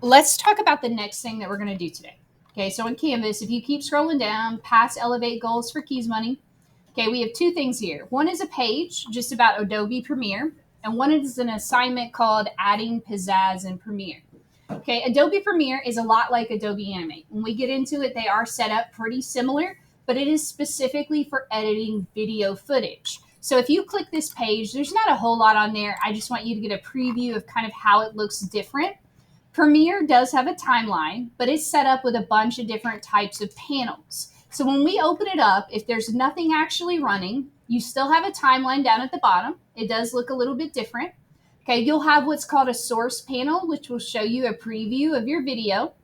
let's talk about the next thing that we're going to do today. Okay, so in Canvas, if you keep scrolling down past Elevate Goals for Keys Money, okay, we have two things here. One is a page just about Adobe Premiere, and one is an assignment called Adding Pizzazz in Premiere. Okay, Adobe Premiere is a lot like Adobe Animate. When we get into it, they are set up pretty similar, but it is specifically for editing video footage. So if you click this page, there's not a whole lot on there. I just want you to get a preview of kind of how it looks different. Premiere does have a timeline, but it's set up with a bunch of different types of panels. So when we open it up, if there's nothing actually running, you still have a timeline down at the bottom. It does look a little bit different. Okay, you'll have what's called a source panel, which will show you a preview of your video.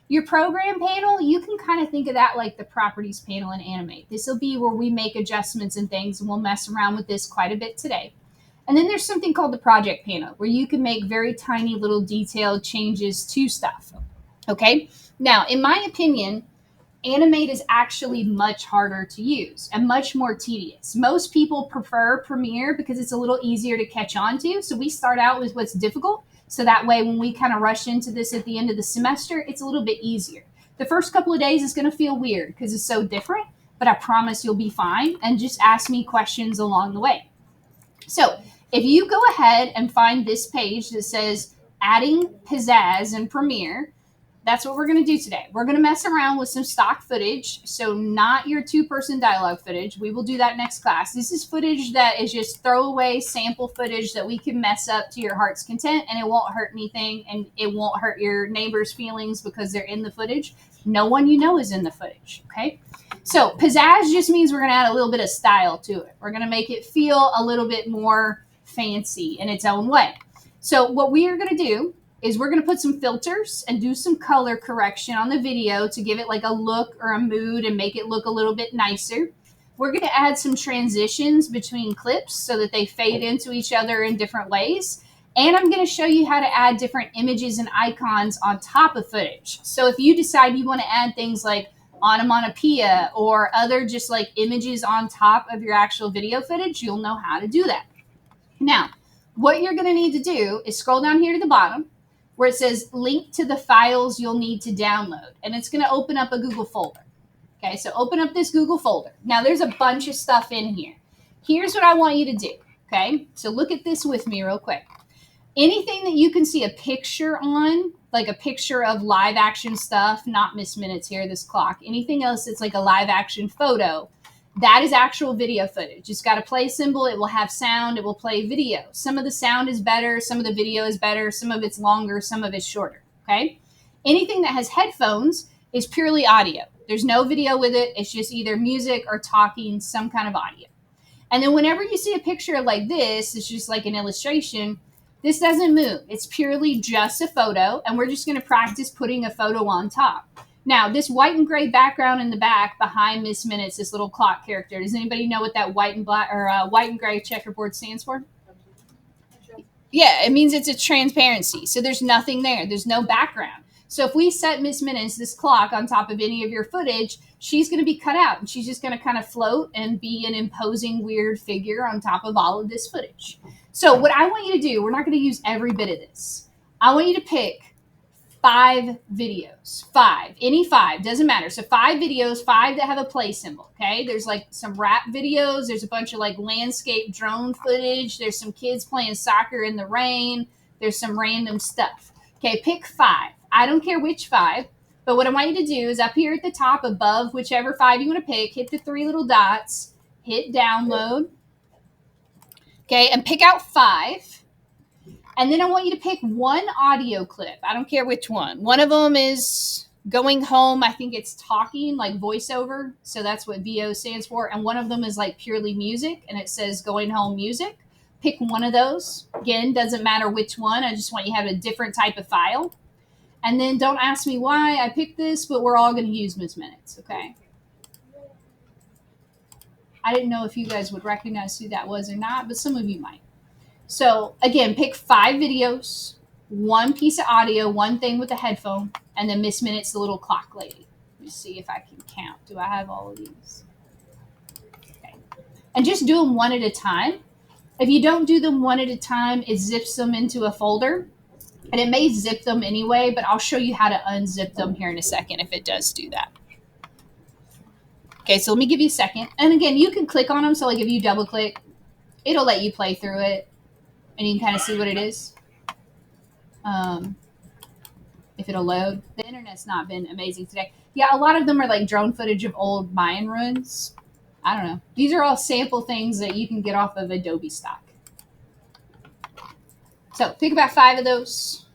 Your program panel, you can kind of think of that like the properties panel in Animate. This will be where we make adjustments and things, and we'll mess around with this quite a bit today. And then there's something called the project panel, where you can make very tiny little detailed changes to stuff. Okay, now in my opinion, Animate is actually much harder to use and much more tedious. Most people prefer Premiere because it's a little easier to catch on to. So we start out with what's difficult. So that way, when we kind of rush into this at the end of the semester, it's a little bit easier. The first couple of days is going to feel weird because it's so different, but I promise you'll be fine. And just ask me questions along the way. So if you go ahead and find this page that says Adding Pizzazz in Premiere, that's what we're going to do today. We're going to mess around with some stock footage. So not your two-person dialogue footage. We will do that next class. This is footage that is just throwaway sample footage that we can mess up to your heart's content, and it won't hurt anything, and it won't hurt your neighbor's feelings because they're in the footage. No one you know is in the footage, okay? So pizzazz just means we're going to add a little bit of style to it. We're going to make it feel a little bit more fancy in its own way. So what we are going to do is we're going to put some filters and do some color correction on the video to give it like a look or a mood and make it look a little bit nicer. We're going to add some transitions between clips so that they fade into each other in different ways. And I'm going to show you how to add different images and icons on top of footage. So if you decide you want to add things like onomatopoeia or other just like images on top of your actual video footage, you'll know how to do that. Now, what you're going to need to do is scroll down here to the bottom where it says link to the files you'll need to download. And it's going to open up a Google folder. Okay, so open up this Google folder. Now, there's a bunch of stuff in here. Here's what I want you to do. Okay, so look at this with me real quick. Anything that you can see a picture on, like a picture of live action stuff, not Miss Minutes here, this clock, anything else that's like a live action photo, that is actual video footage. It's got a play symbol. It will have sound. It will play video. Some of the sound is better. Some of the video is better. Some of it's longer. Some of it's shorter. Okay. Anything that has headphones is purely audio. There's no video with it. It's just either music or talking, some kind of audio. And then whenever you see a picture like this, it's just like an illustration. This doesn't move. It's purely just a photo. And we're just going to practice putting a photo on top. Now, this white and gray background in the back behind Miss Minutes, this little clock character, does anybody know what that white and black or white and gray checkerboard stands for? Yeah, it means it's a transparency. So there's nothing there. There's no background. So if we set Miss Minutes, this clock, on top of any of your footage, she's going to be cut out. And she's just going to kind of float and be an imposing, weird figure on top of all of this footage. So what I want you to do, we're not going to use every bit of this. I want you to pick 5 videos, 5, any 5, doesn't matter. So 5 videos, 5 that have a play symbol, okay? There's like some rap videos. There's a bunch of like landscape drone footage. There's some kids playing soccer in the rain. There's some random stuff. Okay, pick 5. I don't care which 5, but what I want you to do is up here at the top above whichever 5 you want to pick, hit the 3 little dots, hit download, okay, and pick out 5. And then I want you to pick one audio clip. I don't care which one. One of them is going home. I think it's talking, like voiceover. So that's what VO stands for. And one of them is like purely music, and it says going home music. Pick one of those. Again, doesn't matter which one. I just want you to have a different type of file. And then don't ask me why I picked this, but we're all going to use Miss Minutes, okay? I didn't know if you guys would recognize who that was or not, but some of you might. So again, pick 5 videos, 1 piece of audio, 1 thing with a headphone, and then Miss Minutes, the little clock lady. Let me see if I can count. Do I have all of these? Okay. And just do them one at a time. If you don't do them one at a time, it zips them into a folder. And it may zip them anyway, but I'll show you how to unzip them here in a second if it does do that. Okay, so let me give you a second. And again, you can click on them. So like if you double click, it'll let you play through it and you can kind of see what it is. If it'll load. The internet's not been amazing today. Yeah, a lot of them are like drone footage of old Mayan ruins. I don't know. These are all sample things that you can get off of Adobe stock. So pick about 5 of those.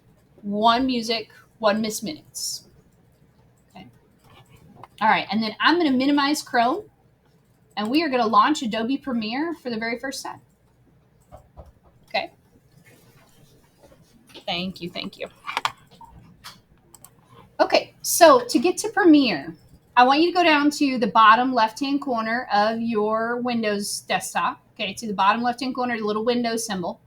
1 music, 1 Miss Minutes. Okay. All right, and then I'm going to minimize Chrome, and we are going to launch Adobe Premiere for the very first time. Okay. Thank you, thank you. Okay, so to get to Premiere, I want you to go down to the bottom left-hand corner of your Windows desktop. Okay, to the bottom left-hand corner, the little Windows symbol,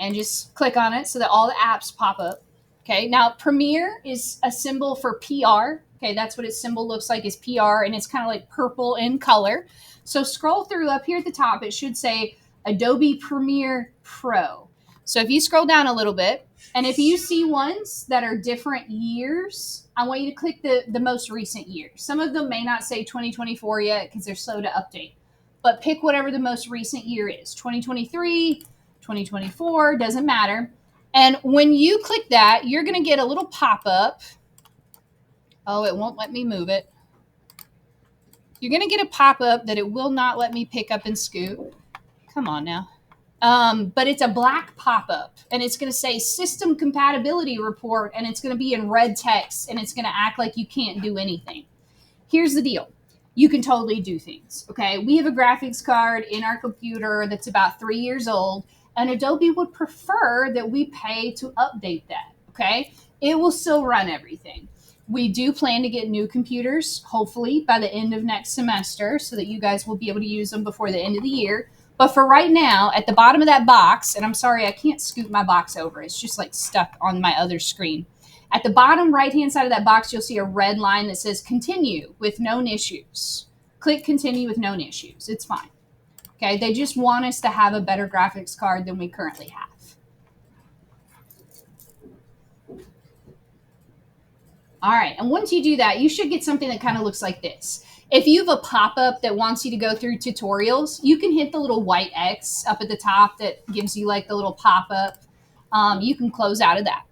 and just click on it so that all the apps pop up. Okay, now Premiere is a symbol for PR. Okay, that's what its symbol looks like, is PR, and it's kind of like purple in color. So scroll through up here at the top, it should say Adobe Premiere Pro. So if you scroll down a little bit, and if you see ones that are different years, I want you to click the most recent year. Some of them may not say 2024 yet because they're slow to update, but pick whatever the most recent year is. 2023, 2024, doesn't matter. And when you click that, you're going to get a little pop-up. Oh, it won't let me move it. You're going to get a pop-up that it will not let me pick up and scoot. Come on now. But it's a black pop-up, and it's going to say System Compatibility Report, and it's going to be in red text, and it's going to act like you can't do anything. Here's the deal. You can totally do things, okay? We have a graphics card in our computer that's about 3 years old, and Adobe would prefer that we pay to update that, okay? It will still run everything. We do plan to get new computers, hopefully, by the end of next semester, so that you guys will be able to use them before the end of the year. But for right now, at the bottom of that box, and I'm sorry, I can't scoot my box over. It's just like stuck on my other screen. At the bottom right-hand side of that box, you'll see a red line that says continue with known issues. Click continue with known issues. It's fine. Okay, they just want us to have a better graphics card than we currently have. All right, and once you do that, you should get something that kind of looks like this. If you have a pop-up that wants you to go through tutorials, you can hit the little white X up at the top that gives you like the little pop-up. You can close out of that.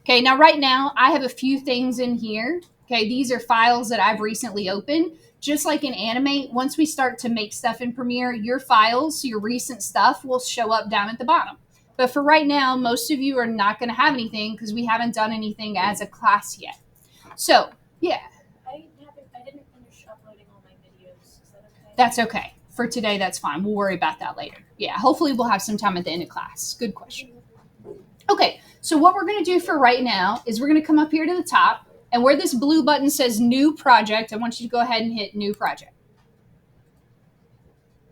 Okay, now right now I have a few things in here. Okay, these are files that I've recently opened. Just like in Animate, once we start to make stuff in Premiere, your files, your recent stuff will show up down at the bottom. But for right now, most of you are not going to have anything because we haven't done anything as a class yet. So, yeah. I didn't finish uploading all my videos. Is that okay? That's okay. For today, that's fine. We'll worry about that later. Yeah, hopefully we'll have some time at the end of class. Good question. Okay, so what we're going to do for right now is we're going to come up here to the top, and where this blue button says New Project, I want you to go ahead and hit New Project.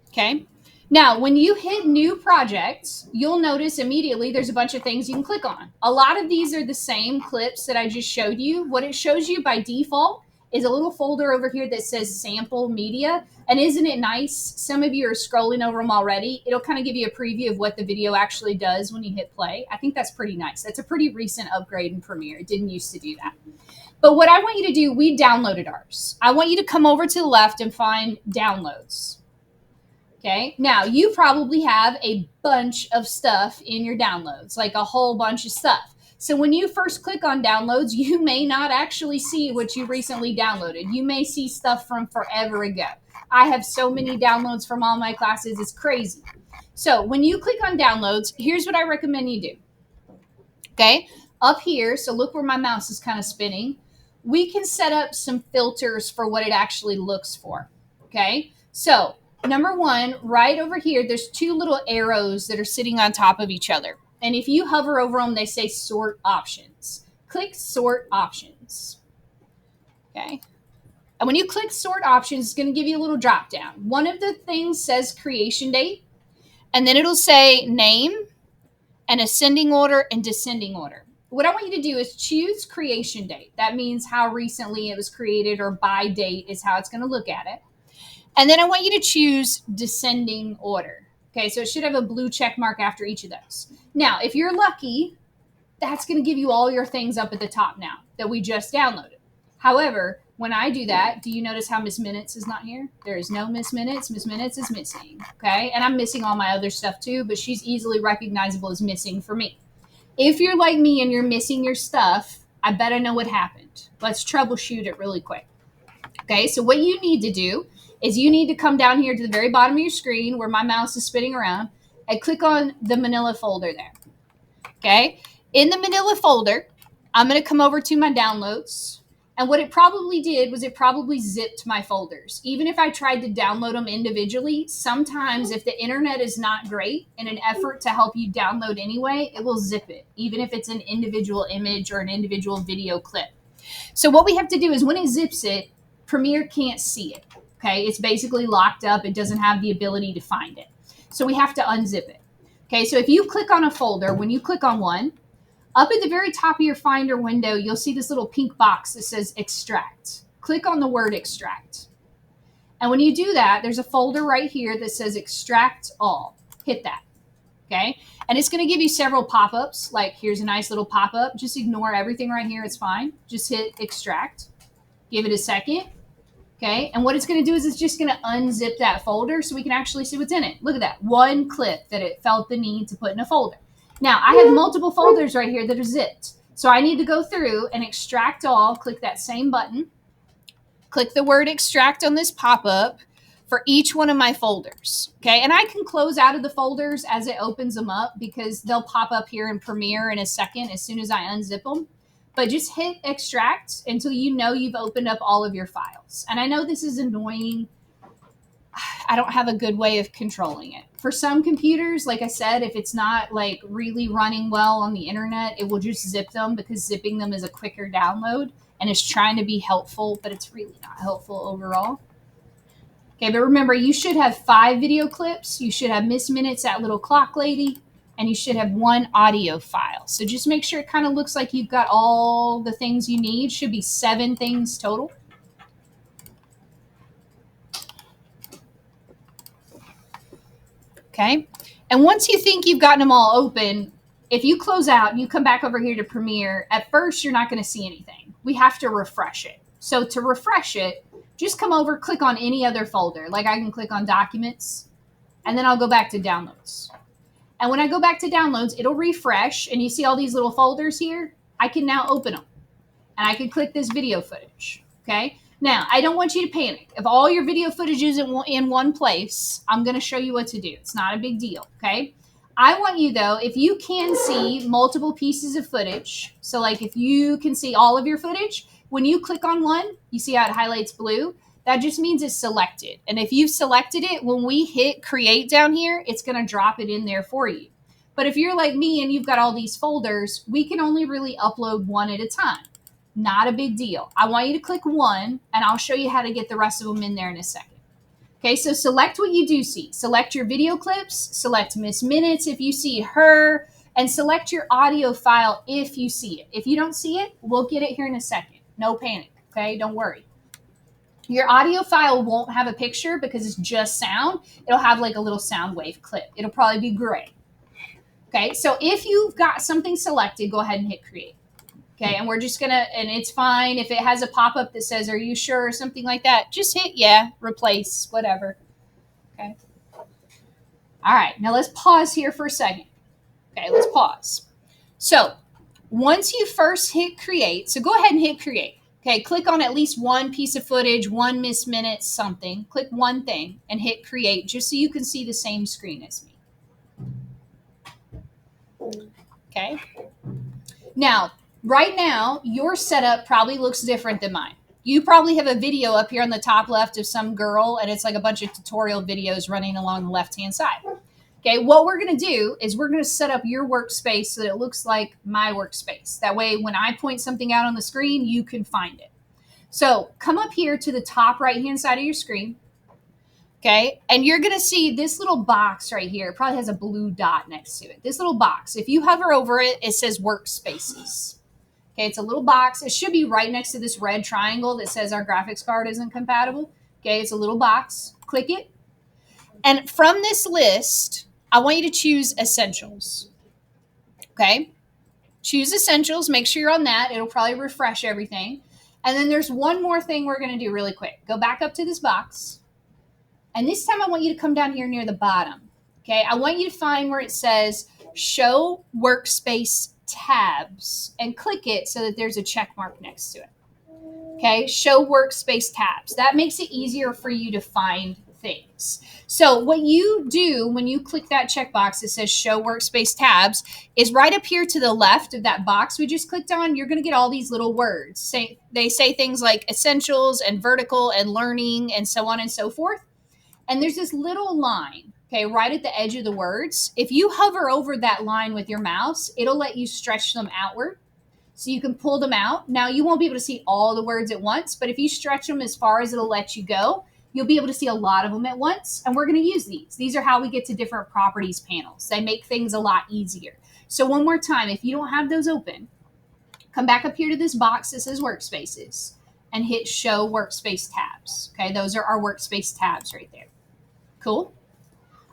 Okay? Now, when you hit New Projects, you'll notice immediately there's a bunch of things you can click on. A lot of these are the same clips that I just showed you. What it shows you by default is a little folder over here that says Sample Media. And isn't it nice? Some of you are scrolling over them already. It'll kind of give you a preview of what the video actually does when you hit play. I think that's pretty nice. That's a pretty recent upgrade in Premiere. It didn't used to do that. But what I want you to do, we downloaded ours. I want you to come over to the left and find Downloads. Okay, now you probably have a bunch of stuff in your downloads, like a whole bunch of stuff. So when you first click on downloads, you may not actually see what you recently downloaded. You may see stuff from forever ago. I have so many downloads from all my classes, it's crazy. So when you click on downloads, here's what I recommend you do. Okay, up here, so look where my mouse is kind of spinning. We can set up some filters for what it actually looks for. Okay, so number one, right over here, there's 2 little arrows that are sitting on top of each other. And if you hover over them, they say Sort Options. Click Sort Options. Okay. And when you click Sort Options, it's going to give you a little drop down. One of the things says Creation Date, and then it'll say Name and Ascending Order and Descending Order. What I want you to do is choose Creation Date. That means how recently it was created, or by date is how it's going to look at it. And then I want you to choose Descending Order. Okay, so it should have a blue check mark after each of those. Now, if you're lucky, that's going to give you all your things up at the top now that we just downloaded. However, when I do that, do you notice how Miss Minutes is not here? There is no Miss Minutes. Miss Minutes is missing. Okay. And I'm missing all my other stuff too, but she's easily recognizable as missing for me. If you're like me and you're missing your stuff, I bet I know what happened. Let's troubleshoot it really quick. Okay. So what you need to do is you need to come down here to the very bottom of your screen where my mouse is spinning around and click on the manila folder there. Okay. In the manila folder, I'm going to come over to my downloads. And what it probably did was it probably zipped my folders. Even if I tried to download them individually, sometimes if the internet is not great, in an effort to help you download anyway, it will zip it, even if it's an individual image or an individual video clip. So what we have to do is when it zips it, Premiere can't see it. Okay, it's basically locked up. It doesn't have the ability to find it. So we have to unzip it. Okay, so if you click on a folder, when you click on one, up at the very top of your Finder window, you'll see this little pink box that says extract. Click on the word extract. And when you do that, there's a folder right here that says extract all. Hit that. Okay. And it's going to give you several pop-ups. Like here's a nice little pop-up. Just ignore everything right here. It's fine. Just hit extract. Give it a second. Okay. And what it's going to do is it's just going to unzip that folder so we can actually see what's in it. Look at that. One clip that it felt the need to put in a folder. Now, I have multiple folders right here that are zipped. So I need to go through and extract all, click that same button, click the word extract on this pop-up for each one of my folders. Okay, and I can close out of the folders as it opens them up because they'll pop up here in Premiere in a second as soon as I unzip them. But just hit extract until you know you've opened up all of your files. And I know this is annoying. I don't have a good way of controlling it. For some computers, like I said, if it's not like really running well on the internet, it will just zip them because zipping them is a quicker download and it's trying to be helpful, but it's really not helpful overall. Okay, but remember, you should have 5 video clips. You should have Miss Minutes, that little clock lady, and you should have 1 audio file. So just make sure it kind of looks like you've got all the things you need. Should be 7 things total. Okay. And once you think you've gotten them all open, if you close out and you come back over here to Premiere, at first you're not going to see anything. We have to refresh it. So to refresh it, just come over, click on any other folder. Like I can click on Documents, and then I'll go back to Downloads. And when I go back to Downloads, it'll refresh, and you see all these little folders here? I can now open them. And I can click this video footage. Okay. Now, I don't want you to panic. If all your video footage is in one place, I'm going to show you what to do. It's not a big deal, okay? I want you, though, if you can see multiple pieces of footage, so like if you can see all of your footage, when you click on one, you see how it highlights blue? That just means it's selected. And if you've selected it, when we hit create down here, it's going to drop it in there for you. But if you're like me and you've got all these folders, we can only really upload one at a time. Not a big deal. I want you to click one, and I'll show you how to get the rest of them in there in a second. Okay, so select what you do see. Select your video clips, select Miss Minutes if you see her, and select your audio file if you see it. If you don't see it, we'll get it here in a second. No panic, okay? Don't worry. Your audio file won't have a picture because it's just sound. It'll have like a little sound wave clip. It'll probably be gray. Okay, so if you've got something selected, go ahead and hit create. Okay, and we're just going to, and it's fine. If it has a pop-up that says, are you sure, or something like that, just hit yeah, replace, whatever. Okay. All right, now let's pause here for a second. Okay, let's pause. So once you first hit create, so go ahead and hit create. Okay, click on at least one piece of footage, 1 Miss Minute, something. Click one thing and hit create just so you can see the same screen as me. Okay. Now, right now, your setup probably looks different than mine. You probably have a video up here on the top left of some girl, and it's like a bunch of tutorial videos running along the left-hand side. Okay, what we're going to do is we're going to set up your workspace so that it looks like my workspace. That way, when I point something out on the screen, you can find it. So come up here to the top right-hand side of your screen. Okay, and you're going to see this little box right here. It probably has a blue dot next to it. This little box, if you hover over it, it says Workspaces. Okay, it's a little box. It should be right next to this red triangle that says our graphics card isn't compatible. Okay, it's a little box. Click it. And from this list, I want you to choose Essentials. Okay, Choose Essentials. Make sure you're on that. It'll probably refresh everything. And then there's one more thing we're going to do really quick. Go back up to this box. And this time I want you to come down here near the bottom. Okay, I want you to find where it says Show Workspace Tabs and click it so that there's a check mark next to it. Okay, Show Workspace Tabs. That makes it easier for you to find things. So what you do when you click that checkbox that says Show Workspace Tabs is right up here to the left of that box we just clicked on, you're going to get all these little words. They say things like Essentials and Vertical and Learning and so on and so forth. And there's this little line, okay, right at the edge of the words. If you hover over that line with your mouse, it'll let you stretch them outward. So you can pull them out. Now, you won't be able to see all the words at once, but if you stretch them as far as it'll let you go, you'll be able to see a lot of them at once. And we're going to use these. These are how we get to different properties panels. They make things a lot easier. So one more time, if you don't have those open, come back up here to this box that says Workspaces and hit Show Workspace Tabs. Okay, those are our workspace tabs right there. Cool?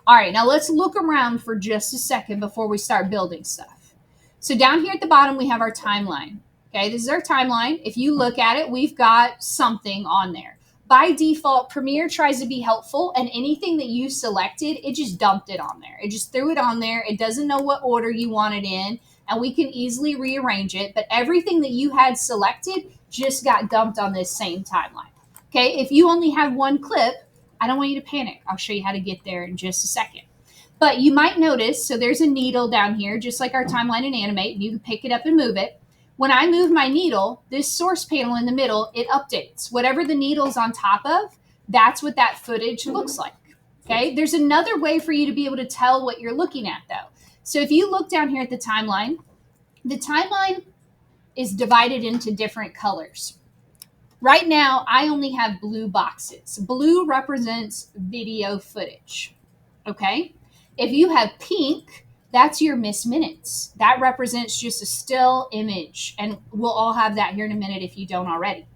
All right, now let's look around for just a second before we start building stuff. So down here at the bottom, we have our timeline. Okay, this is our timeline. If you look at it, we've got something on there. By default, Premiere tries to be helpful, and anything that you selected, it just dumped it on there. It just threw it on there. It doesn't know what order you want it in, and we can easily rearrange it, but everything that you had selected just got dumped on this same timeline. Okay, if you only have one clip, I don't want you to panic. I'll show you how to get there in just a second. But you might notice, so there's a needle down here, just like our timeline in Animate. You can pick it up and move it. When I move my needle, this source panel in the middle, it updates. Whatever the needle's on top of, that's what that footage looks like. Okay, there's another way for you to be able to tell what you're looking at, though. So if you look down here at the timeline is divided into different colors. Right now, I only have blue boxes. Blue represents video footage, okay? If you have pink, that's your missed minutes. That represents just a still image, and we'll all have that here in a minute if you don't already.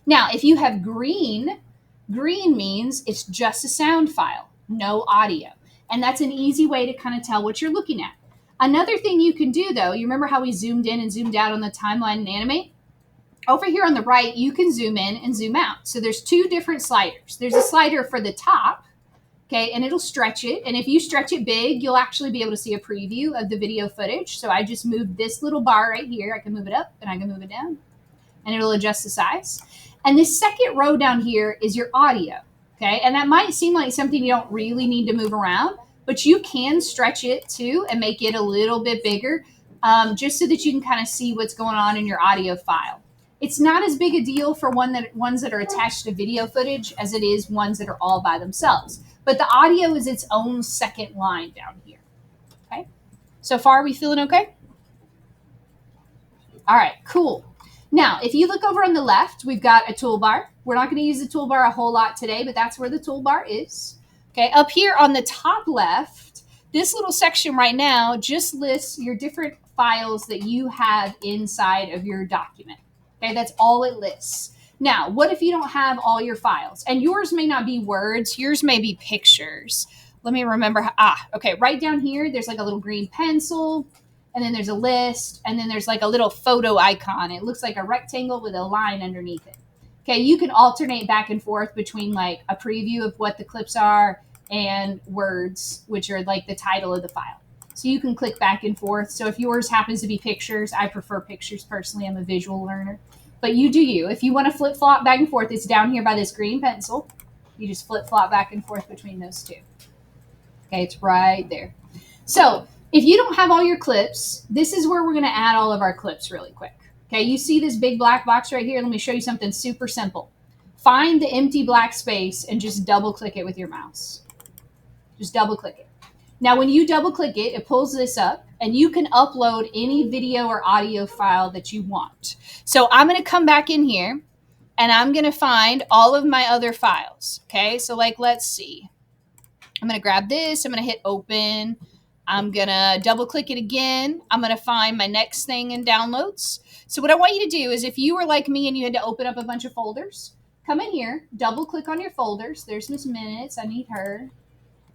Now, if you have green, green means it's just a sound file, no audio. And that's an easy way to kind of tell what you're looking at. Another thing you can do, though, you remember how we zoomed in and zoomed out on the timeline in Animate? Over here on the right, you can zoom in and zoom out. So there's two different sliders. There's a slider for the top, okay, and it'll stretch it. And if you stretch it big, you'll actually be able to see a preview of the video footage. So I just moved this little bar right here. I can move it up and I can move it down, and it'll adjust the size. And this second row down here is your audio, okay? And that might seem like something you don't really need to move around, but you can stretch it too and make it a little bit bigger, just so that you can kind of see what's going on in your audio file. It's not as big a deal for ones that are attached to video footage as it is ones that are all by themselves. But the audio is its own second line down here. Okay. So far, are we feeling okay? All right, cool. Now, if you look over on the left, we've got a toolbar. We're not going to use the toolbar a whole lot today, but that's where the toolbar is. Okay, up here on the top left, this little section right now just lists your different files that you have inside of your document. Okay, that's all it lists. Now, what if you don't have all your files? And yours may not be words, yours may be pictures. Let me remember. Okay, right down here, there's like a little green pencil, and then there's a list, and then there's like a little photo icon. It looks like a rectangle with a line underneath it. Okay, you can alternate back and forth between like a preview of what the clips are and words, which are like the title of the file. So you can click back and forth. So if yours happens to be pictures, I prefer pictures personally. I'm a visual learner. But you do you. If you want to flip-flop back and forth, it's down here by this green pencil. You just flip-flop back and forth between those two. Okay, it's right there. So if you don't have all your clips, this is where we're going to add all of our clips really quick. Okay, you see this big black box right here? Let me show you something super simple. Find the empty black space and just double-click it with your mouse. Just double-click it. Now, when you double-click it, it pulls this up, and you can upload any video or audio file that you want. So I'm going to come back in here, and I'm going to find all of my other files. Okay, so like, let's see. I'm going to grab this. I'm going to hit open. I'm going to double-click it again. I'm going to find my next thing in downloads. So what I want you to do is if you were like me and you had to open up a bunch of folders, come in here, double-click on your folders. There's Miss Minutes. I need her.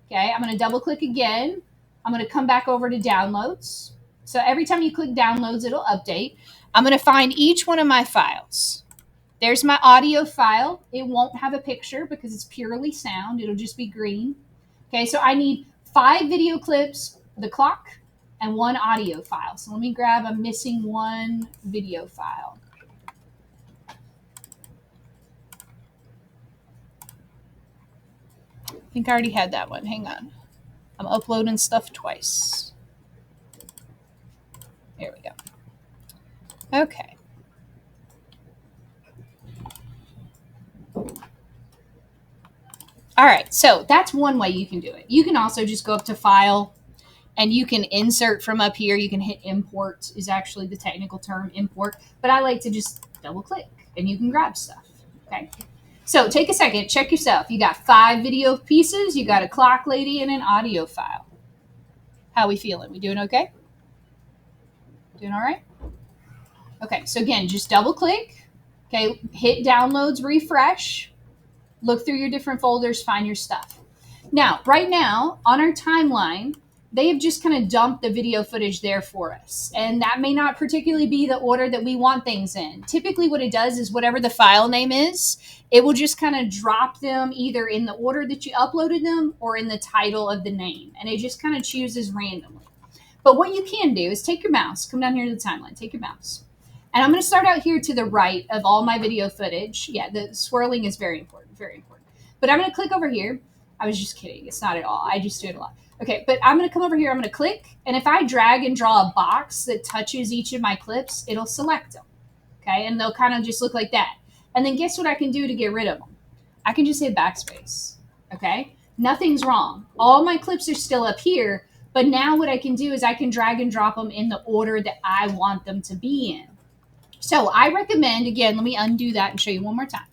Okay, I'm going to double click again. I'm going to come back over to downloads. So every time you click downloads, it'll update. I'm going to find each one of my files. There's my audio file. It won't have a picture because it's purely sound. It'll just be green. Okay, so I need 5 video clips, the clock, and 1 audio file. So let me grab, I'm missing 1 video file. I think I already had that one. Hang on. I'm uploading stuff twice. There we go. Okay. All right, so that's one way you can do it. You can also just go up to File, and you can insert from up here. You can hit import is actually the technical term, import. But I like to just double click, and you can grab stuff. Okay. So take a second, check yourself. You got 5 video pieces, you got a clock lady, and an audio file. How we feeling? We doing okay? Doing all right? Okay, so again, just double click. Okay, hit downloads, refresh. Look through your different folders, find your stuff. Now, right now, on our timeline, they have just kind of dumped the video footage there for us. And that may not particularly be the order that we want things in. Typically what it does is whatever the file name is, it will just kind of drop them either in the order that you uploaded them or in the title of the name. And it just kind of chooses randomly. But what you can do is take your mouse, come down here to the timeline, take your mouse. And I'm going to start out here to the right of all my video footage. Yeah, the swirling is very important, very important. But I'm going to click over here. I was just kidding. It's not at all. I just do it a lot. Okay, but I'm going to come over here. I'm going to click. And if I drag and draw a box that touches each of my clips, it'll select them. Okay, and they'll kind of just look like that. And then guess what I can do to get rid of them? I can just hit backspace. Okay, nothing's wrong. All my clips are still up here. But now what I can do is I can drag and drop them in the order that I want them to be in. So I recommend, again, let me undo that and show you one more time.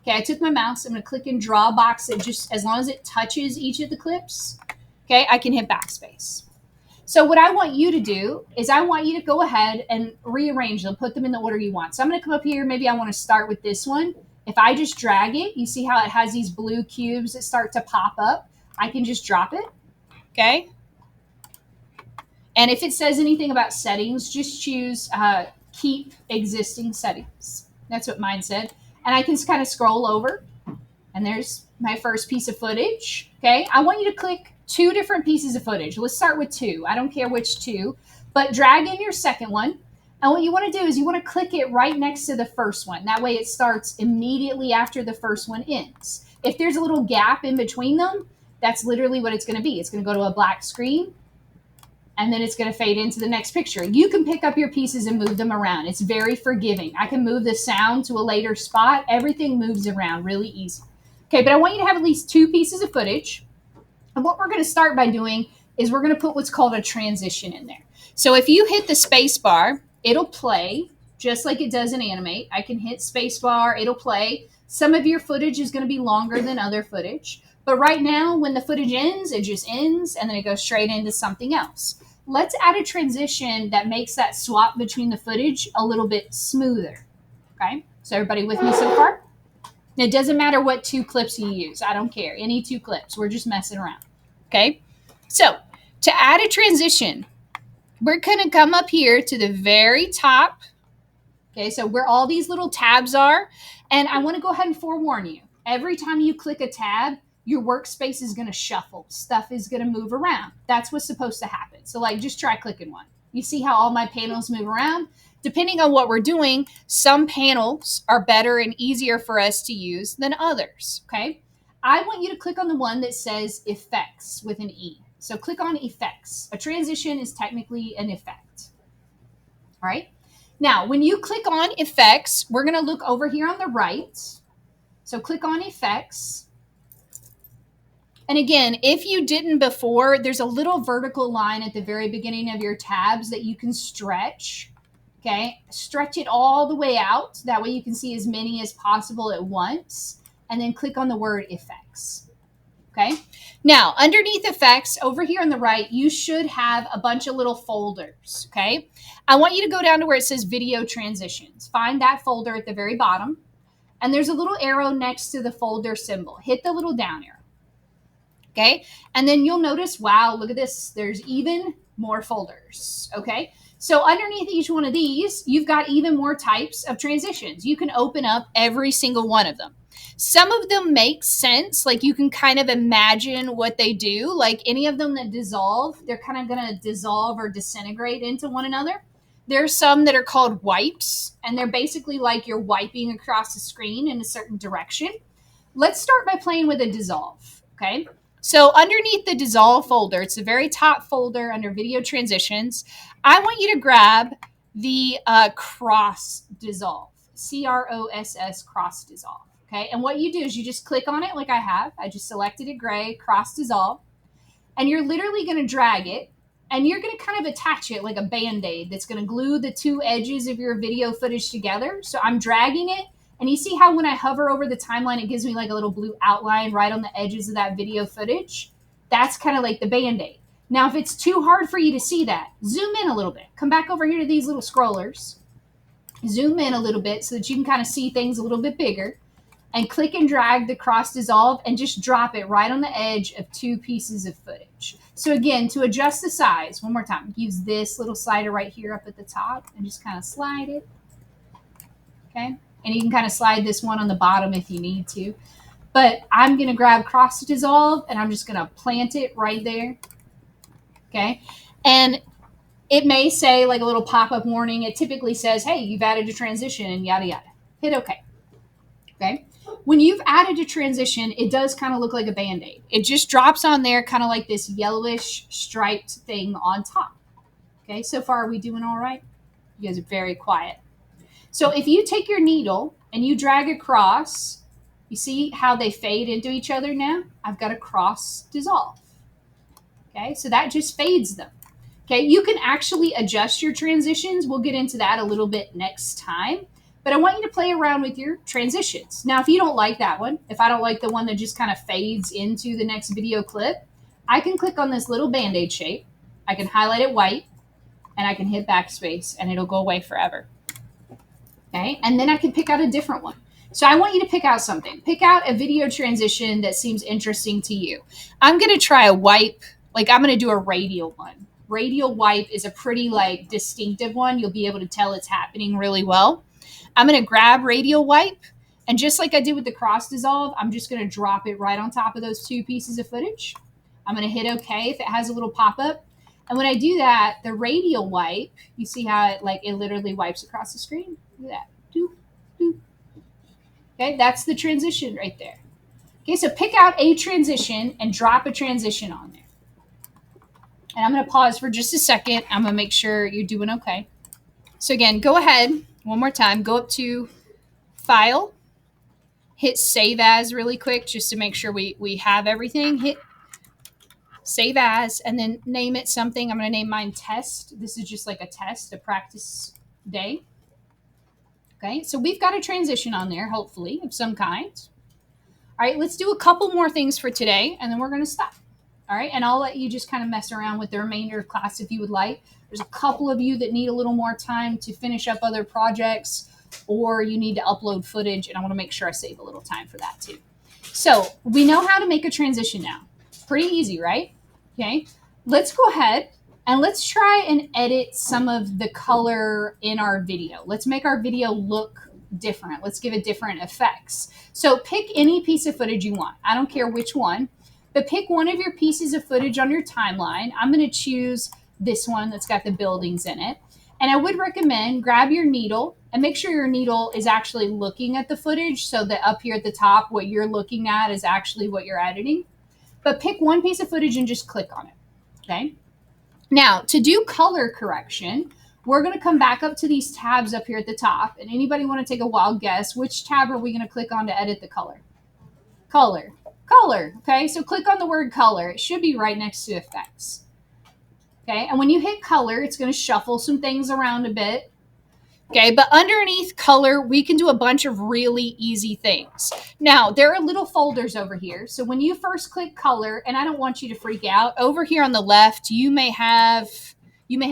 Okay, I took my mouse. I'm going to click and draw a box that just, as long as it touches each of the clips, okay, I can hit backspace. So what I want you to do is I want you to go ahead and rearrange them, put them in the order you want. So I'm going to come up here. Maybe I want to start with this one. If I just drag it, you see how it has these blue cubes that start to pop up? I can just drop it, okay? And if it says anything about settings, just choose keep existing settings. That's what mine said. And I can kind of scroll over, and there's my first piece of footage. Okay, I want you to click 2 different pieces of footage. Let's start with 2. I don't care which 2, but drag in your second one. And what you want to do is you want to click it right next to the first one. That way it starts immediately after the first one ends. If there's a little gap in between them, that's literally what it's going to be. It's going to go to a black screen, and then it's going to fade into the next picture. You can pick up your pieces and move them around. It's very forgiving. I can move the sound to a later spot. Everything moves around really easy. Okay, but I want you to have at least 2 pieces of footage. And what we're going to start by doing is we're going to put what's called a transition in there. So if you hit the space bar, it'll play just like it does in Animate. I can hit space bar, it'll play. Some of your footage is going to be longer than other footage. But right now, when the footage ends, it just ends, and then it goes straight into something else. Let's add a transition that makes that swap between the footage a little bit smoother. Okay, so everybody with me so far? It doesn't matter what 2 clips you use. I don't care. Any 2 clips. We're just messing around. Okay, so to add a transition, we're going to come up here to the very top. Okay, so where all these little tabs are. And I want to go ahead and forewarn you. Every time you click a tab, your workspace is going to shuffle. Stuff is going to move around. That's what's supposed to happen. So like, just try clicking one. You see how all my panels move around? Depending on what we're doing, some panels are better and easier for us to use than others, okay? I want you to click on the one that says effects with an E. So click on effects. A transition is technically an effect, all right? Now, when you click on effects, we're going to look over here on the right. So click on effects. And again, if you didn't before, there's a little vertical line at the very beginning of your tabs that you can stretch. Okay, stretch it all the way out. That way you can see as many as possible at once. And then click on the word effects. Okay, now underneath effects over here on the right, you should have a bunch of little folders. Okay, I want you to go down to where it says video transitions. Find that folder at the very bottom. And there's a little arrow next to the folder symbol. Hit the little down arrow. Okay, and then you'll notice, wow, look at this. There's even more folders. Okay. So underneath each one of these, you've got even more types of transitions. You can open up every single one of them. Some of them make sense. Like you can kind of imagine what they do. Like any of them that dissolve, they're kind of going to dissolve or disintegrate into one another. There's some that are called wipes, and they're basically like you're wiping across the screen in a certain direction. Let's start by playing with a dissolve. Okay. So underneath the dissolve folder, it's the very top folder under video transitions. I want you to grab the cross dissolve, CROSS cross dissolve. Okay. And what you do is you just click on it like I have. I just selected it gray, cross dissolve. And you're literally going to drag it and you're going to kind of attach it like a band-aid that's going to glue the two edges of your video footage together. So I'm dragging it. And you see how when I hover over the timeline, it gives me like a little blue outline right on the edges of that video footage? That's kind of like the Band-Aid. Now, if it's too hard for you to see that, zoom in a little bit. Come back over here to these little scrollers. Zoom in a little bit so that you can kind of see things a little bit bigger. And click and drag the cross dissolve and just drop it right on the edge of two pieces of footage. So again, to adjust the size, one more time, use this little slider right here up at the top and just kind of slide it. Okay. And you can kind of slide this one on the bottom if you need to. But I'm going to grab cross dissolve and I'm just going to plant it right there. Okay. And it may say like a little pop-up warning. It typically says, hey, you've added a transition and yada, yada. Hit OK. Okay. When you've added a transition, it does kind of look like a Band-Aid. It just drops on there kind of like this yellowish striped thing on top. Okay. So far, are we doing all right? You guys are very quiet. So if you take your needle and you drag across, you see how they fade into each other now? I've got a cross dissolve. Okay, so that just fades them. Okay, you can actually adjust your transitions. We'll get into that a little bit next time. But I want you to play around with your transitions. Now, if you don't like that one, if I don't like the one that just kind of fades into the next video clip, I can click on this little Band-Aid shape. I can highlight it white, and I can hit backspace, and it'll go away forever. Okay, and then I can pick out a different one. So I want you to pick out something. Pick out a video transition that seems interesting to you. I'm going to try a wipe. Like I'm going to do a radial one. Radial wipe is a pretty like distinctive one. You'll be able to tell it's happening really well. I'm going to grab radial wipe. And just like I did with the cross dissolve, I'm just going to drop it right on top of those two pieces of footage. I'm going to hit OK if it has a little pop-up. And when I do that, the radial wipe, you see how it literally wipes across the screen? Look at that. Doop, doop. Okay, that's the transition right there. Okay, so pick out a transition and drop a transition on there. And I'm going to pause for just a second. I'm going to make sure you're doing okay. So again, go ahead one more time. Go up to File. Hit Save As really quick just to make sure we have everything. Hit Save As and then name it something. I'm going to name mine Test. This is just like a test, a practice day. Okay, so we've got a transition on there, hopefully, of some kind. All right, let's do a couple more things for today, and then we're going to stop. All right, and I'll let you just kind of mess around with the remainder of class if you would like. There's a couple of you that need a little more time to finish up other projects, or you need to upload footage, and I want to make sure I save a little time for that too. So we know how to make a transition now. Pretty easy, right? Okay, let's go ahead and let's try and edit some of the color in our video. Let's make our video look different. Let's give it different effects. So pick any piece of footage you want. I don't care which one, but pick one of your pieces of footage on your timeline. I'm going to choose this one that's got the buildings in it. And I would recommend grab your needle and make sure your needle is actually looking at the footage so that up here at the top, what you're looking at is actually what you're editing. But pick one piece of footage and just click on it. Okay. Now, to do color correction, we're going to come back up to these tabs up here at the top. And anybody want to take a wild guess? Which tab are we going to click on to edit the color? Color. Color. Okay, so click on the word color. It should be right next to effects. Okay, and when you hit color, it's going to shuffle some things around a bit. Okay, but underneath color, we can do a bunch of really easy things. Now, there are little folders over here. So when you first click color, and I don't want you to freak out, over here on the left, you may have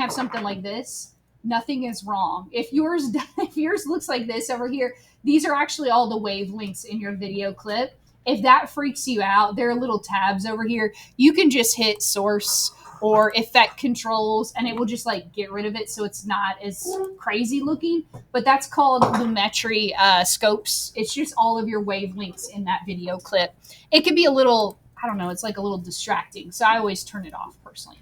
something like this. Nothing is wrong. If yours looks like this over here, these are actually all the wavelengths in your video clip. If that freaks you out, there are little tabs over here. You can just hit source or effect controls, and it will just like get rid of it so it's not as crazy looking. But that's called lumetri scopes. It's just all of your wavelengths in that video clip. It can be a little, I don't know, it's like a little distracting. So I always turn it off personally.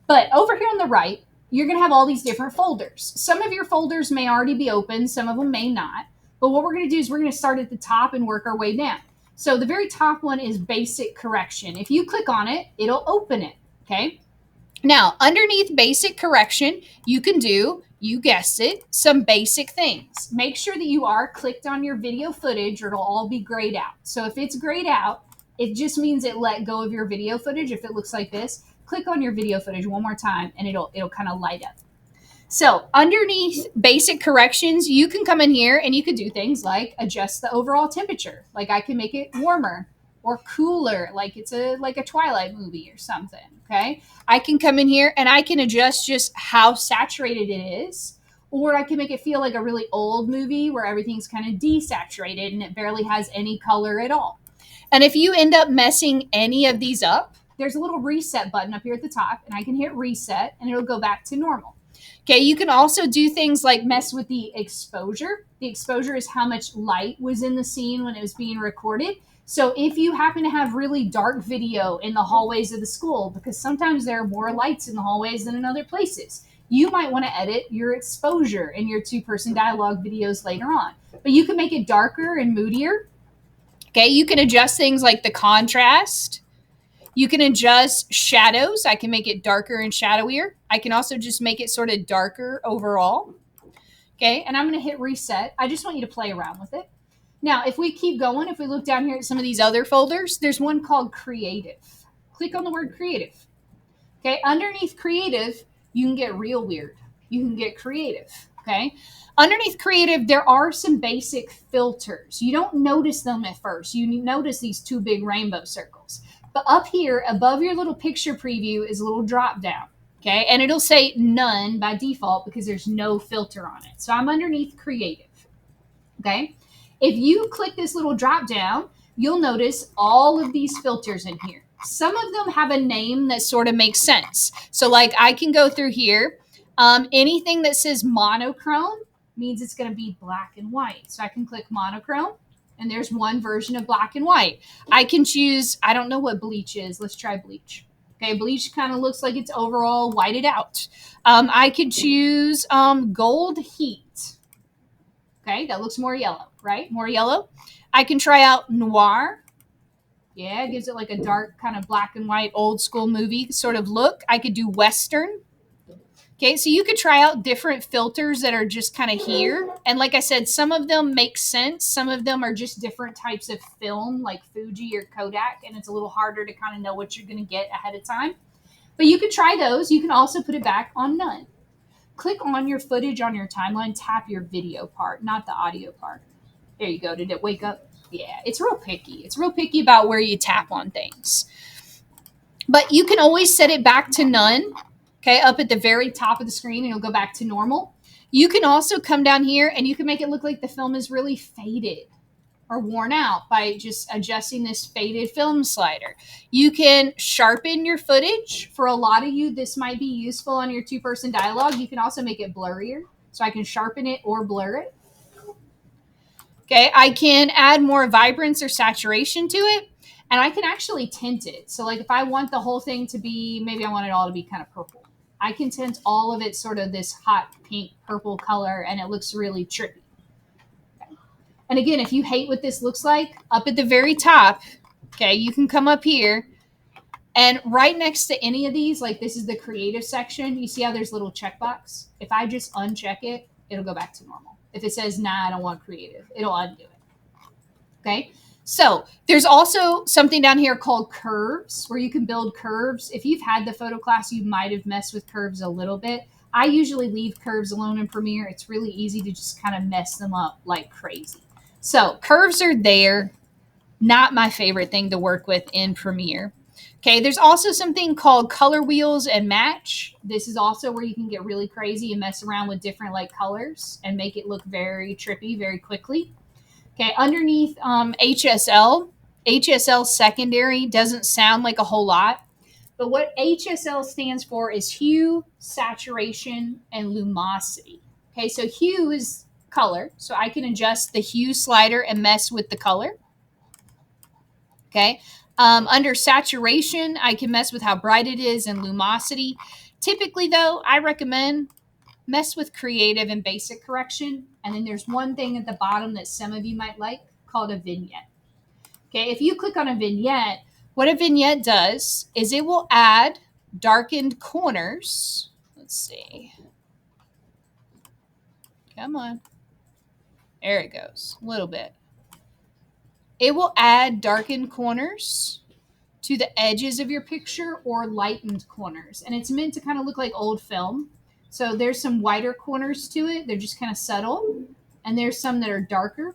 But over here on the right, you're going to have all these different folders. Some of your folders may already be open, some of them may not. But what we're going to do is we're going to start at the top and work our way down. So the very top one is basic correction. If you click on it, it'll open it. Okay. Now, underneath basic correction, you can do, you guessed it, some basic things. Make sure that you are clicked on your video footage or it'll all be grayed out. So if it's grayed out, it just means it let go of your video footage. If it looks like this, click on your video footage one more time and it'll kind of light up. So underneath basic corrections, you can come in here and you could do things like adjust the overall temperature. Like I can make it warmer or cooler, like it's like a Twilight movie or something. Okay. I can come in here and I can adjust just how saturated it is. Or I can make it feel like a really old movie where everything's kind of desaturated and it barely has any color at all. And if you end up messing any of these up, there's a little reset button up here at the top, and I can hit reset and it'll go back to normal. Okay, you can also do things like mess with the exposure. The exposure is how much light was in the scene when it was being recorded. So if you happen to have really dark video in the hallways of the school, because sometimes there are more lights in the hallways than in other places, you might want to edit your exposure in your two-person dialogue videos later on. But you can make it darker and moodier. Okay, you can adjust things like the contrast. You can adjust shadows. I can make it darker and shadowier. I can also just make it sort of darker overall. Okay, and I'm going to hit reset. I just want you to play around with it. Now, if we keep going, if we look down here at some of these other folders, there's one called creative. Click on the word creative. Okay, underneath creative, you can get real weird. You can get creative. Okay, underneath creative, there are some basic filters. You don't notice them at first. You notice these two big rainbow circles. But up here, above your little picture preview is a little drop down. Okay, and it'll say none by default because there's no filter on it. So I'm underneath creative. Okay, if you click this little drop down, you'll notice all of these filters in here. Some of them have a name that sort of makes sense. So like I can go through here. Anything that says monochrome means it's going to be black and white. So I can click monochrome and there's one version of black and white. I can choose, I don't know what bleach is. Let's try bleach. Okay, bleach kind of looks like it's overall whited out. I could choose gold heat. Okay, that looks more yellow, right? More yellow. I can try out noir. Yeah, it gives it like a dark kind of black and white old school movie sort of look. I could do western. Okay, so you could try out different filters that are just kind of here. And like I said, some of them make sense. Some of them are just different types of film like Fuji or Kodak. And it's a little harder to kind of know what you're going to get ahead of time. But you could try those. You can also put it back on none. Click on your footage on your timeline. Tap your video part, not the audio part. There you go. Did it wake up? Yeah, it's real picky. It's real picky about where you tap on things. But you can always set it back to none. Okay, up at the very top of the screen, and it'll go back to normal. You can also come down here and you can make it look like the film is really faded or worn out by just adjusting this faded film slider. You can sharpen your footage. For a lot of you, this might be useful on your two-person dialogue. You can also make it blurrier. So I can sharpen it or blur it. Okay, I can add more vibrance or saturation to it. And I can actually tint it. So like if I want the whole thing to be, maybe I want it all to be kind of purple. I can tint all of it sort of this hot pink purple color and it looks really trippy. Okay. And again, if you hate what this looks like, up at the very top, okay, you can come up here and right next to any of these, like this is the creative section, you see how there's a little checkbox? If I just uncheck it, it'll go back to normal. If it says, nah, I don't want creative, it'll undo it. Okay. So there's also something down here called curves where you can build curves. If you've had the photo class, you might have messed with curves a little bit. I usually leave curves alone in Premiere. It's really easy to just kind of mess them up like crazy. So curves are there. Not my favorite thing to work with in Premiere. Okay, there's also something called color wheels and match. This is also where you can get really crazy and mess around with different like colors and make it look very trippy very quickly. Okay, underneath HSL secondary doesn't sound like a whole lot, But what HSL stands for is hue, saturation, and lumosity. Okay, so hue is color. So I can adjust the hue slider and mess with the color. Okay. Under saturation, I can mess with how bright it is and lumosity. Typically, though, I recommend mess with creative and basic correction. And then there's one thing at the bottom that some of you might like called a vignette. Okay, if you click on a vignette, what a vignette does is it will add darkened corners. Let's see. Come on. There it goes. A little bit. It will add darkened corners to the edges of your picture or lightened corners. And it's meant to kind of look like old film. So there's some whiter corners to it. They're just kind of subtle. And there's some that are darker.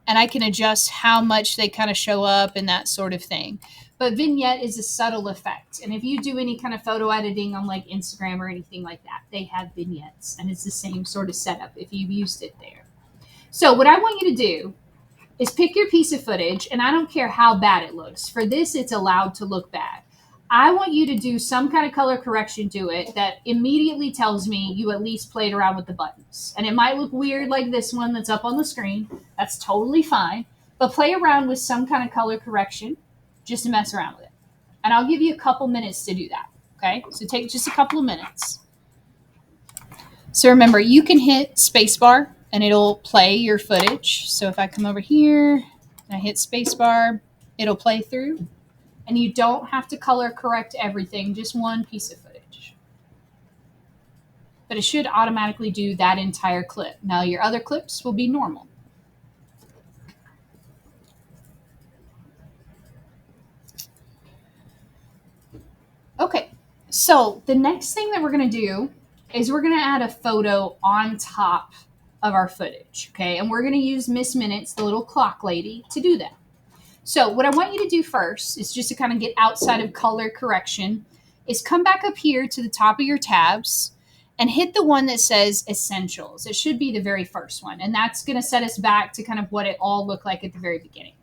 And I can adjust how much they kind of show up and that sort of thing. But vignette is a subtle effect. And if you do any kind of photo editing on like Instagram or anything like that, they have vignettes. And it's the same sort of setup if you've used it there. So what I want you to do is pick your piece of footage, and I don't care how bad it looks. For this, it's allowed to look bad. I want you to do some kind of color correction to it that immediately tells me you at least played around with the buttons. And it might look weird like this one that's up on the screen. That's totally fine. But play around with some kind of color correction just to mess around with it. And I'll give you a couple minutes to do that. Okay? So take just a couple of minutes. So remember, you can hit spacebar and it'll play your footage. So if I come over here and I hit spacebar, it'll play through. And you don't have to color correct everything, just one piece of footage. But it should automatically do that entire clip. Now your other clips will be normal. Okay, so the next thing that we're going to do is we're going to add a photo on top of our footage, okay? And we're going to use Miss Minutes, the little clock lady, to do that. So what I want you to do first is just to kind of get outside of color correction is come back up here to the top of your tabs and hit the one that says Essentials. It should be the very first one. And that's going to set us back to kind of what it all looked like at the very beginning.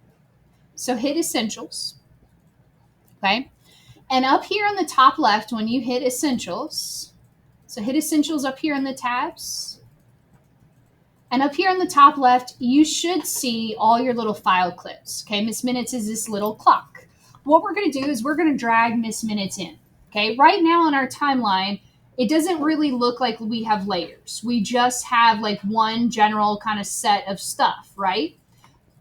So hit Essentials, okay? And up here on the top left, when you hit Essentials, so hit Essentials up here in the tabs. And up here on the top left, you should see all your little file clips. Okay, Miss Minutes is this little clock. What we're going to do is we're going to drag Miss Minutes in. Okay, right now on our timeline, it doesn't really look like we have layers. We just have like one general kind of set of stuff, right?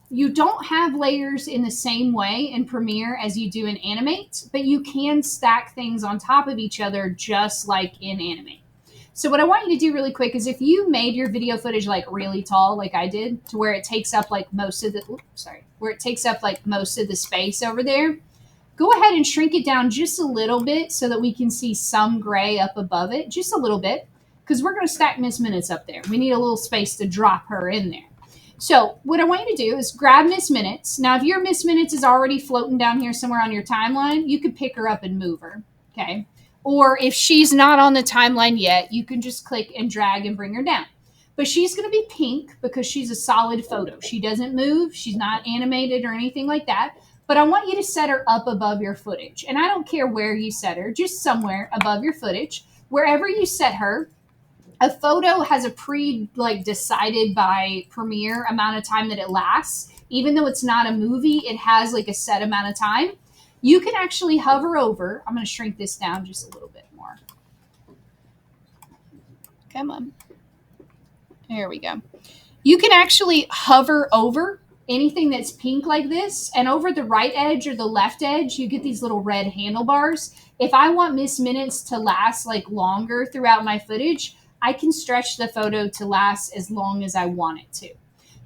You don't have layers in the same way in Premiere as you do in Animate, but you can stack things on top of each other just like in Animate. So what I want you to do really quick is if you made your video footage like really tall, like I did, to where it takes up like most of the, where it takes up like most of the space over there, go ahead and shrink it down just a little bit so that we can see some gray up above it, just a little bit, because we're going to stack Miss Minutes up there. We need a little space to drop her in there. So what I want you to do is grab Miss Minutes. Now, if your Miss Minutes is already floating down here somewhere on your timeline, you could pick her up and move her, okay? Or if she's not on the timeline yet, you can just click and drag and bring her down. But she's going to be pink because she's a solid photo. She doesn't move. She's not animated or anything like that. But I want you to set her up above your footage. And I don't care where you set her, just somewhere above your footage. Wherever you set her, a photo has a decided by Premiere amount of time that it lasts. Even though it's not a movie, it has like a set amount of time. You can actually hover over. I'm going to shrink this down just a little bit more. Come on. There we go. You can actually hover over anything that's pink like this, and over the right edge or the left edge, you get these little red handlebars. If I want Miss Minutes to last like longer throughout my footage, I can stretch the photo to last as long as I want it to.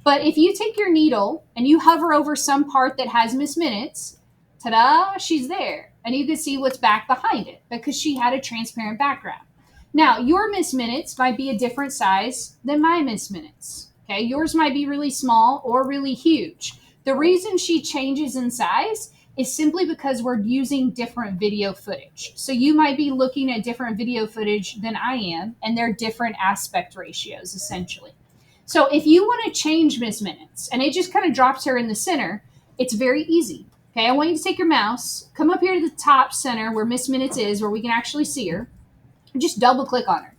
But if you take your needle and you hover over some part that has Miss Minutes, ta-da, she's there. And you can see what's back behind it because she had a transparent background. Now, your Miss Minutes might be a different size than my Miss Minutes. Okay, yours might be really small or really huge. The reason she changes in size is simply because we're using different video footage. So you might be looking at different video footage than I am, and they're different aspect ratios, essentially. So if you want to change Miss Minutes, and it just kind of drops her in the center, it's very easy. Okay, I want you to take your mouse, come up here to the top center where Miss Minutes is, where we can actually see her, and just double click on her.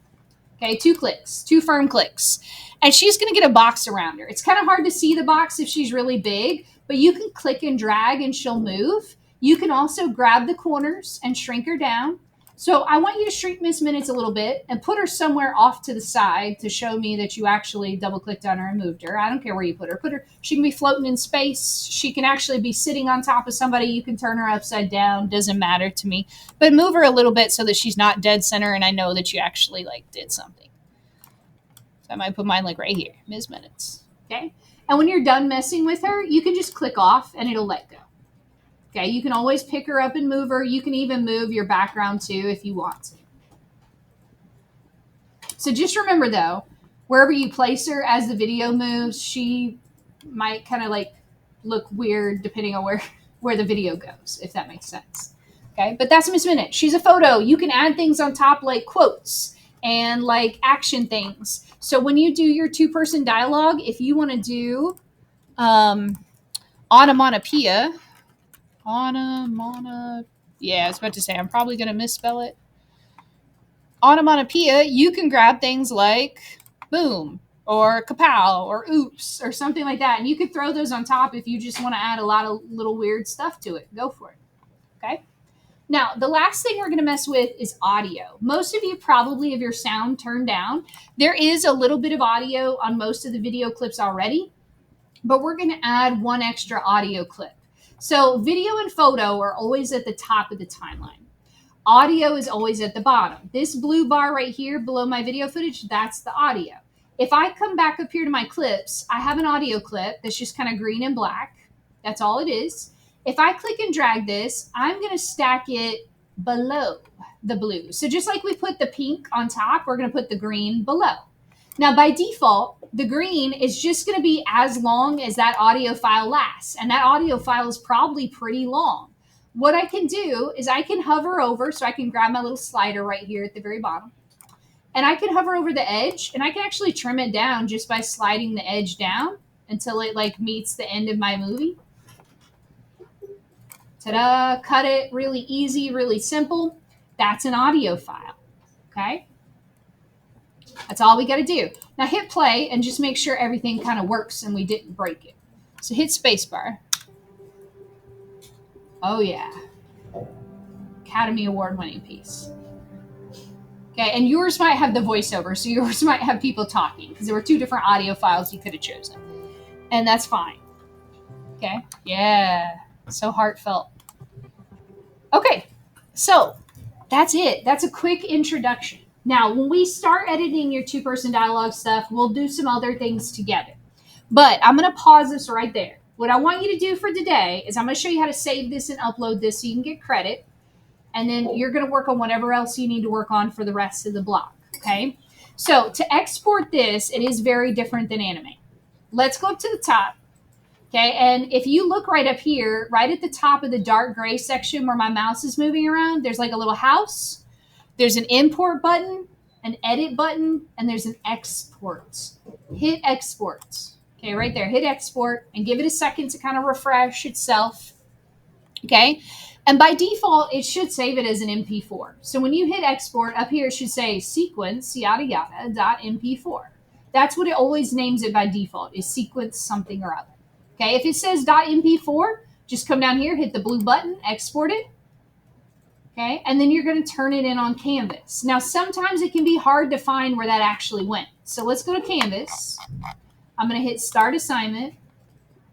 Okay, 2 clicks, 2 firm clicks. And she's going to get a box around her. It's kind of hard to see the box if she's really big, but you can click and drag and she'll move. You can also grab the corners and shrink her down. So I want you to shrink Miss Minutes a little bit and put her somewhere off to the side to show me that you actually double clicked on her and moved her. I don't care where you put her. Put her. She can be floating in space. She can actually be sitting on top of somebody. You can turn her upside down. Doesn't matter to me. But move her a little bit so that she's not dead center and I know that you actually like did something. So I might put mine like right here, Ms. Minutes. Okay. And when you're done messing with her, you can just click off and it'll let go. Okay, you can always pick her up and move her. You can even move your background too if you want to. So just remember though, wherever you place her as the video moves, she might kind of like look weird depending on where the video goes, if that makes sense. Okay, but that's Miss Minute. She's a photo. You can add things on top like quotes and like action things. So when you do your 2-person dialogue, if you want to do onomatopoeia, yeah, I was about to say, I'm probably going to misspell it. Onomatopoeia, you can grab things like boom or kapow or oops or something like that. And you could throw those on top if you just want to add a lot of little weird stuff to it. Go for it. Okay. Now, the last thing we're going to mess with is audio. Most of you probably have your sound turned down. There is a little bit of audio on most of the video clips already, but we're going to add one extra audio clip. So video and photo are always at the top of the timeline. Audio is always at the bottom. This blue bar right here below my video footage, that's the audio. If I come back up here to my clips, I have an audio clip that's just kind of green and black. That's all it is. If I click and drag this, I'm going to stack it below the blue. So just like we put the pink on top, we're going to put the green below. Now, by default, the green is just going to be as long as that audio file lasts. And that audio file is probably pretty long. What I can do is I can hover over, so I can grab my little slider right here at the very bottom. And I can hover over the edge, and I can actually trim it down just by sliding the edge down until it like meets the end of my movie. Ta-da, cut it, really easy, really simple. That's an audio file, okay? That's all we got to do. Now hit play and just make sure everything kind of works and we didn't break it. So hit spacebar. Oh yeah. Academy Award winning piece. Okay, and yours might have the voiceover, so yours might have people talking because there were 2 different audio files you could have chosen. And that's fine. Okay, yeah, so heartfelt. Okay, so that's it. That's a quick introduction. Now, when we start editing your 2-person dialogue stuff, we'll do some other things together. But I'm going to pause this right there. What I want you to do for today is I'm going to show you how to save this and upload this so you can get credit. And then you're going to work on whatever else you need to work on for the rest of the block. Okay? So to export this, it is very different than animate. Let's go up to the top. Okay, and if you look right up here, right at the top of the dark gray section where my mouse is moving around, there's like a little house. There's an import button, an edit button, and there's an export. Hit export. Okay, right there. Hit export and give it a second to kind of refresh itself. Okay, and by default, it should save it as an MP4. So when you hit export, up here it should say sequence, yada yada, .mp4. That's what it always names it by default, is sequence something or other. Okay, if it says .mp4, just come down here, hit the blue button, export it. Okay, and then you're going to turn it in on Canvas. Now, sometimes it can be hard to find where that actually went. So let's go to Canvas. I'm going to hit Start Assignment.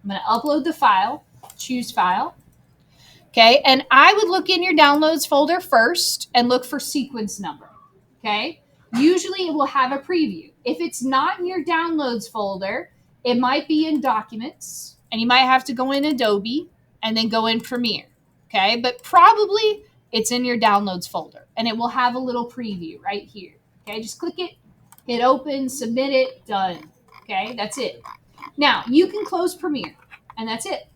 I'm going to upload the file, choose File. Okay, and I would look in your Downloads folder first and look for sequence number. Okay, usually it will have a preview. If it's not in your Downloads folder, it might be in Documents, and you might have to go in Adobe and then go in Premiere. Okay, but probably it's in your Downloads folder, and it will have a little preview right here. Okay, just click it, hit Open, submit it, done. Okay, that's it. Now, you can close Premiere, and that's it.